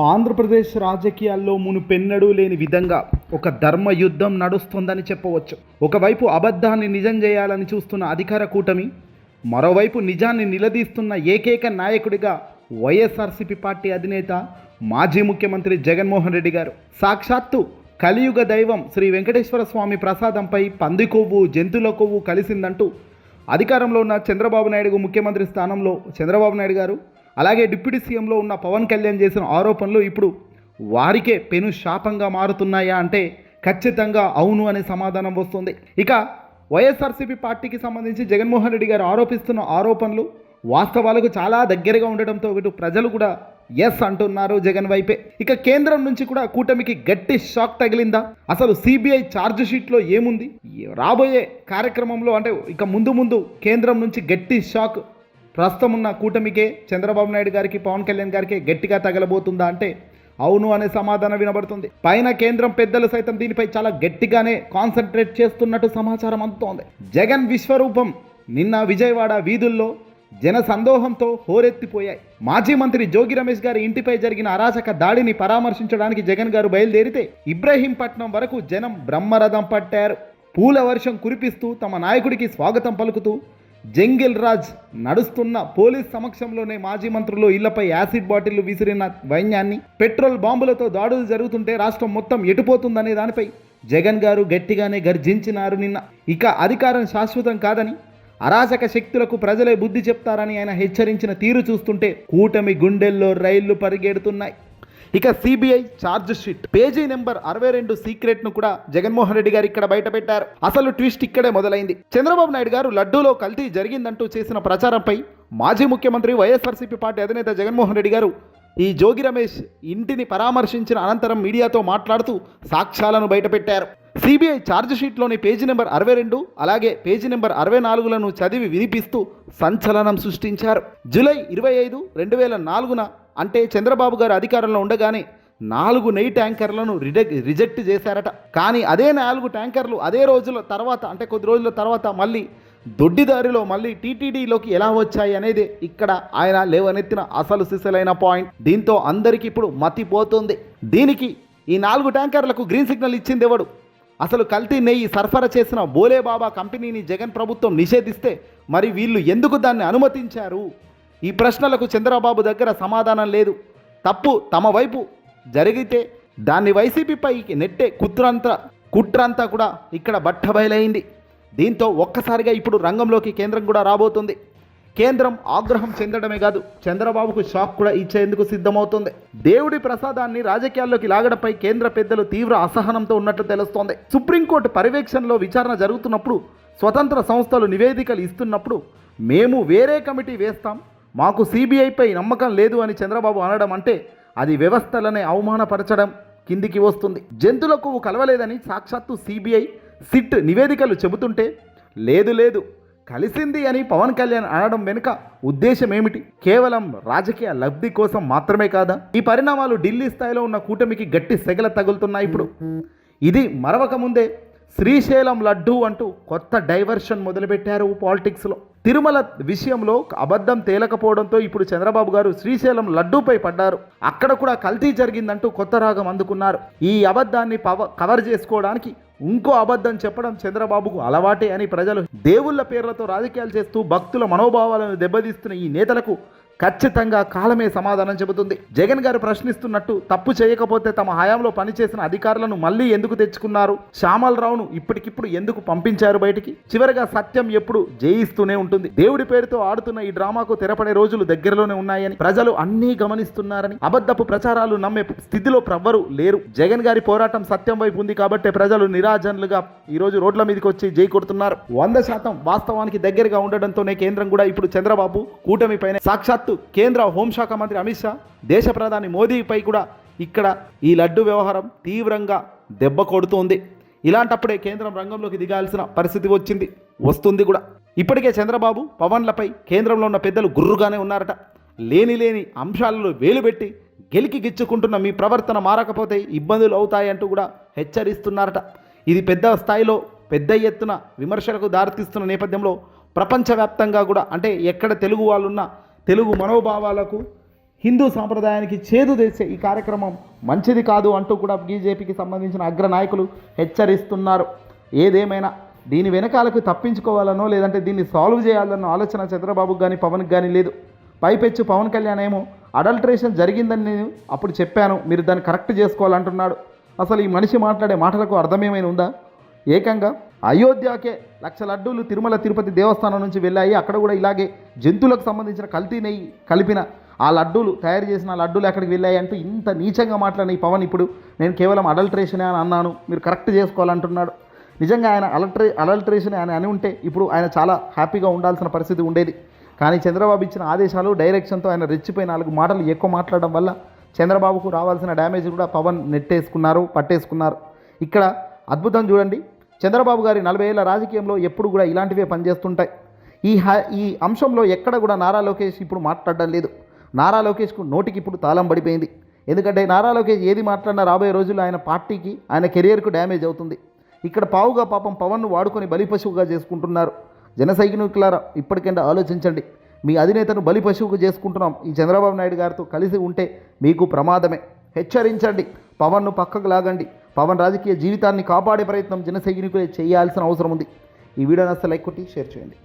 ఆంధ్రప్రదేశ్ రాజకీయాల్లో మునుపెన్నడూ లేని విధంగా ఒక ధర్మ యుద్ధం నడుస్తోందని చెప్పవచ్చు. ఒకవైపు అబద్ధాన్ని నిజం చేయాలని చూస్తున్న అధికార కూటమి, మరోవైపు నిజాన్ని నిలదీస్తున్న ఏకైక నాయకుడిగా వైఎస్ఆర్సీపీ పార్టీ అధినేత మాజీ ముఖ్యమంత్రి జగన్మోహన్ రెడ్డి గారు. సాక్షాత్తు కలియుగ దైవం శ్రీ వెంకటేశ్వర స్వామి ప్రసాదంపై పంది కొవ్వు, జంతువుల కొవ్వు కలిసిందంటూ అధికారంలో ఉన్న చంద్రబాబు నాయుడు ముఖ్యమంత్రి స్థానంలో చంద్రబాబు నాయుడు గారు, అలాగే డిప్యూటీ సీఎంలో ఉన్న పవన్ కళ్యాణ్ చేసిన ఆరోపణలు ఇప్పుడు వారికే పెను శాపంగా మారుతున్నాయా అంటే ఖచ్చితంగా అవును అనే సమాధానం వస్తుంది. ఇక వైఎస్ఆర్సీపీ పార్టీకి సంబంధించి జగన్మోహన్ రెడ్డి గారు ఆరోపిస్తున్న ఆరోపణలు వాస్తవాలకు చాలా దగ్గరగా ఉండడంతో ఇటు ప్రజలు కూడా ఎస్ అంటున్నారు జగన్ వైపే. ఇక కేంద్రం నుంచి కూడా కూటమికి గట్టి షాక్ తగిలిందా? అసలు సిబిఐ ఛార్జ్ షీట్లో ఏముంది? రాబోయే కార్యక్రమంలో అంటే ఇక ముందు కేంద్రం నుంచి గట్టి షాక్ ప్రస్తుతం ఉన్న కూటమికే, చంద్రబాబు నాయుడు గారికి, పవన్ కళ్యాణ్ గారికి గట్టిగా తగలబోతుందా అంటే అవును అనే సమాధానం వినబడుతుంది. పైన కేంద్రం పెద్దలు సైతం దీనిపై చాలా గట్టిగానే కాన్సన్ట్రేట్ చేస్తున్నట్టు సమాచారం అందుతోంది. జగన్ విశ్వరూపం నిన్న విజయవాడ వీధుల్లో జన సందోహంతో హోరెత్తిపోయాయి. మాజీ మంత్రి జోగి రమేష్ గారి ఇంటిపై జరిగిన అరాచక దాడిని పరామర్శించడానికి జగన్ గారు బయలుదేరితే ఇబ్రహీంపట్నం వరకు జనం బ్రహ్మరథం పట్టారు. పూల వర్షం కురిపిస్తూ తమ నాయకుడికి స్వాగతం పలుకుతూ జంగిల్ రాజ్ నడుస్తున్న పోలీస్ సమక్షంలోనే మాజీ మంత్రులు ఇళ్లపై యాసిడ్ బాటిళ్లు విసిరిన వైన్యాన్ని, పెట్రోల్ బాంబులతో దాడులు జరుగుతుంటే రాష్ట్రం మొత్తం ఎటుపోతుందనే దానిపై జగన్ గారు గట్టిగానే గర్జించినారు నిన్న. ఇక అధికారం శాశ్వతం కాదని, అరాచక శక్తులకు ప్రజలే బుద్ధి చెప్తారని ఆయన హెచ్చరించిన తీరు చూస్తుంటే కూటమి గుండెల్లో రైళ్లు పరిగెడుతున్నాయి. ఇక CBI charge sheet page number 62 సీక్రెట్ను కూడా జగన్మోహన్ రెడ్డి గారు ఇక్కడ బయట పెట్టారు. అసలు ట్విస్ట్ ఇక్కడే మొదలైంది. చంద్రబాబు నాయుడు గారు లడ్డూలో కల్తీ జరిగిందంటూ చేసిన ప్రచారంపై మాజీ ముఖ్యమంత్రి వైఎస్ఆర్సీపీ పార్టీ అధినేత జగన్మోహన్ రెడ్డి గారు ఈ జోగి రమేష్ ఇంటిని పరామర్శించిన అనంతరం మీడియాతో మాట్లాడుతూ సాక్ష్యాలను బయటపెట్టారు. సిబిఐ ఛార్జ్ షీట్లోని పేజీ నెంబర్ 62 అలాగే పేజీ నెంబర్ 64లను చదివి వినిపిస్తూ సంచలనం సృష్టించారు. జూలై 25, 2004 అంటే చంద్రబాబు గారు అధికారంలో ఉండగానే 4 నెయ్యి ట్యాంకర్లను రిజెక్ట్ చేశారట. కానీ అదే 4 ట్యాంకర్లు అదే రోజుల తర్వాత అంటే కొద్ది రోజుల తర్వాత మళ్ళీ దొడ్డిదారిలో మళ్ళీ టీటీడీలోకి ఎలా వచ్చాయి అనేది ఇక్కడ ఆయన లేవనెత్తిన అసలు సిసలైన పాయింట్. దీంతో అందరికీ ఇప్పుడు మతిపోతుంది. దీనికి ఈ 4 ట్యాంకర్లకు గ్రీన్ సిగ్నల్ ఇచ్చింది ఎవడు? అసలు కల్తీ నెయ్యి సరఫరా చేసిన బోలేబాబా కంపెనీని జగన్ ప్రభుత్వం నిషేధిస్తే మరి వీళ్ళు ఎందుకు దాన్ని అనుమతించారు? ఈ ప్రశ్నలకు చంద్రబాబు దగ్గర సమాధానం లేదు. తప్పు తమ వైపు జరిగితే దాన్ని వైసీపీపై నెట్టే కుట్రంతా కూడా ఇక్కడ బట్టబయలైంది. దీంతో ఒక్కసారిగా ఇప్పుడు రంగంలోకి కేంద్రం కూడా రాబోతుంది. కేంద్రం ఆగ్రహం చెందడమే కాదు, చంద్రబాబుకు షాక్ కూడా ఇచ్చేందుకు సిద్ధమవుతుంది. దేవుడి ప్రసాదాన్ని రాజకీయాల్లోకి లాగడంపై కేంద్ర పెద్దలు తీవ్ర అసహనంతో ఉన్నట్లు తెలుస్తోంది. సుప్రీంకోర్టు పర్యవేక్షణలో విచారణ జరుగుతున్నప్పుడు, స్వతంత్ర సంస్థలు నివేదికలు ఇస్తున్నప్పుడు మేము వేరే కమిటీ వేస్తాం, మాకు సిబిఐపై నమ్మకం లేదు అని చంద్రబాబు అనడం అంటే అది వ్యవస్థలనే అవమానపరచడం కిందికి వస్తుంది. జంతువులకు కలవలేదని సాక్షాత్తు సిబిఐ, సిట్ నివేదికలు చెబుతుంటే లేదు కలిసింది అని పవన్ కళ్యాణ్ అనడం వెనుక ఉద్దేశం ఏమిటి? కేవలం రాజకీయ లబ్ధి కోసం మాత్రమే కాదా? ఈ పరిణామాలు ఢిల్లీ స్థాయిలో ఉన్న కూటమికి గట్టి సెగల తగులుతున్నాయి. ఇప్పుడు ఇది మరవక ముందే శ్రీశైలం లడ్డూ అంటూ కొత్త డైవర్షన్ మొదలుపెట్టారు పాలిటిక్స్లో. తిరుమల విషయంలో అబద్ధం తేలకపోవడంతో ఇప్పుడు చంద్రబాబు గారు శ్రీశైలం లడ్డూపై పడ్డారు. అక్కడ కూడా కల్తీ జరిగిందంటూ కొత్త రాగం అందుకున్నారు. ఈ అబద్ధాన్ని కవర్ చేసుకోవడానికి ఇంకో అబద్ధం చెప్పడం చంద్రబాబుకు అలవాటే అని ప్రజలు దేవుళ్ళ పేర్లతో రాజకీయాలు చేస్తూ భక్తుల మనోభావాలను దెబ్బతీస్తున్న ఈ నేతలకు ఖచ్చితంగా కాలమే సమాధానం చెబుతుంది. జగన్ గారు ప్రశ్నిస్తున్నట్టు తప్పు చేయకపోతే తమ హయాంలో పనిచేసిన అధికారులను మళ్ళీ ఎందుకు తెచ్చుకున్నారు? శ్యామలరావును ఇప్పటికిప్పుడు ఎందుకు పంపించారు బయటికి? చివరిగా సత్యం ఎప్పుడు జయిస్తూనే ఉంటుంది. దేవుడి పేరుతో ఆడుతున్న ఈ డ్రామాకు తెరపడే రోజులు దగ్గరలోనే ఉన్నాయని ప్రజలు అన్నీ గమనిస్తున్నారని, అబద్ధపు ప్రచారాలు నమ్మే స్థితిలో ప్రవ్వరు లేరు. జగన్ గారి పోరాటం సత్యం వైపు ఉంది కాబట్టి ప్రజలు నిరాజనులుగా ఈరోజు రోడ్ల మీదకి వచ్చి జై కొడుతున్నారు. 100% వాస్తవానికి దగ్గరగా ఉండడంతోనే కేంద్రం కూడా ఇప్పుడు చంద్రబాబు కూటమి పైన సాక్షాత్ కేంద్ర హోంశాఖ మంత్రి అమిత్ షా, దేశ ప్రధాని మోదీపై కూడా ఇక్కడ ఈ లడ్డు వ్యవహారం తీవ్రంగా దెబ్బ కొడుతోంది. ఇలాంటప్పుడే కేంద్రం రంగంలోకి దిగాల్సిన పరిస్థితి వస్తుంది కూడా. ఇప్పటికే చంద్రబాబు, పవన్లపై కేంద్రంలో ఉన్న పెద్దలు గుర్రుగానే ఉన్నారట. లేని అంశాలలో వేలుపెట్టి గెలికి గిచ్చుకుంటున్న మీ ప్రవర్తన మారకపోతే ఇబ్బందులు అవుతాయంటూ కూడా హెచ్చరిస్తున్నారట. ఇది పెద్ద స్థాయిలో పెద్ద ఎత్తున విమర్శలకు దారితీస్తున్న నేపథ్యంలో ప్రపంచవ్యాప్తంగా కూడా అంటే ఎక్కడ తెలుగు వాళ్ళున్నా తెలుగు మనోభావాలకు హిందూ సాంప్రదాయానికి చేదు తెచ్చే ఈ కార్యక్రమం మంచిది కాదు అంటూ కూడా బీజేపీకి సంబంధించిన అగ్ర నాయకులు హెచ్చరిస్తున్నారు. ఏదేమైనా దీని వెనకాలకు తప్పించుకోవాలనో లేదంటే దీన్ని సాల్వ్ చేయాలన్నో ఆలోచన చంద్రబాబుకి కానీ పవన్కి కానీ లేదు. పైపెచ్చు పవన్ కళ్యాణ్ ఏమో అడల్ట్రేషన్ జరిగిందని నేను అప్పుడు చెప్పాను, మీరు దాన్ని కరెక్ట్ చేసుకోవాలంటున్నాడు. అసలు ఈ మనిషి మాట్లాడే మాటలకు అర్థమేమైనా ఉందా? ఏకంగా అయోధ్యకే 1,00,000 లడ్డూలు తిరుమల తిరుపతి దేవస్థానం నుంచి వెళ్ళాయి, అక్కడ కూడా ఇలాగే జంతువులకు సంబంధించిన కల్తీ నెయ్యి కలిపిన ఆ లడ్డూలు తయారు చేసిన లడ్డూలు ఎక్కడికి వెళ్ళాయి అంటూ ఇంత నీచంగా మాట్లాడిన ఈ పవన్ ఇప్పుడు నేను కేవలం అడల్ట్రేషనే అని అన్నాను, మీరు కరెక్ట్ చేసుకోవాలంటున్నాడు. నిజంగా ఆయన అడల్ట్రేషన్ ఆయన అని ఉంటే ఇప్పుడు ఆయన చాలా హ్యాపీగా ఉండాల్సిన పరిస్థితి ఉండేది. కానీ చంద్రబాబు ఇచ్చిన ఆదేశాలు డైరెక్షన్తో ఆయన రెచ్చిపోయి 4 మాటలు ఎక్కువ మాట్లాడడం వల్ల చంద్రబాబుకు రావాల్సిన డ్యామేజ్ కూడా పవన్ పట్టేసుకున్నారు. ఇక్కడ అద్భుతం చూడండి, చంద్రబాబు గారి 40 ఏళ్ల రాజకీయంలో ఎప్పుడు కూడా ఇలాంటివే పనిచేస్తుంటాయి. ఈ అంశంలో ఎక్కడ కూడా నారా లోకేష్ ఇప్పుడు మాట్లాడడం లేదు. నారా లోకేష్కు నోటికి ఇప్పుడు తాళం పడిపోయింది. ఎందుకంటే నారా లోకేష్ ఏది మాట్లాడినా రాబోయే రోజుల్లో ఆయన పార్టీకి ఆయన కెరియర్కు డ్యామేజ్ అవుతుంది. ఇక్కడ పావుగా పాపం పవన్ను వాడుకొని బలిపశువుగా చేసుకుంటున్నారు. జన సైనికులారా ఇప్పటికంటే ఆలోచించండి. మీ అధినేతను బలిపశువుకు చేసుకుంటున్నాం ఈ చంద్రబాబు నాయుడు గారితో కలిసి ఉంటే మీకు ప్రమాదమే. హెచ్చరించండి, పవన్ను పక్కకు లాగండి. పవన్ రాజకీయ జీవితాన్ని కాపాడే ప్రయత్నం జన సైనికులే చేయాల్సిన అవసరం ఉంది. ఈ వీడియోని అసలు లైక్ కొట్టి షేర్ చేయండి.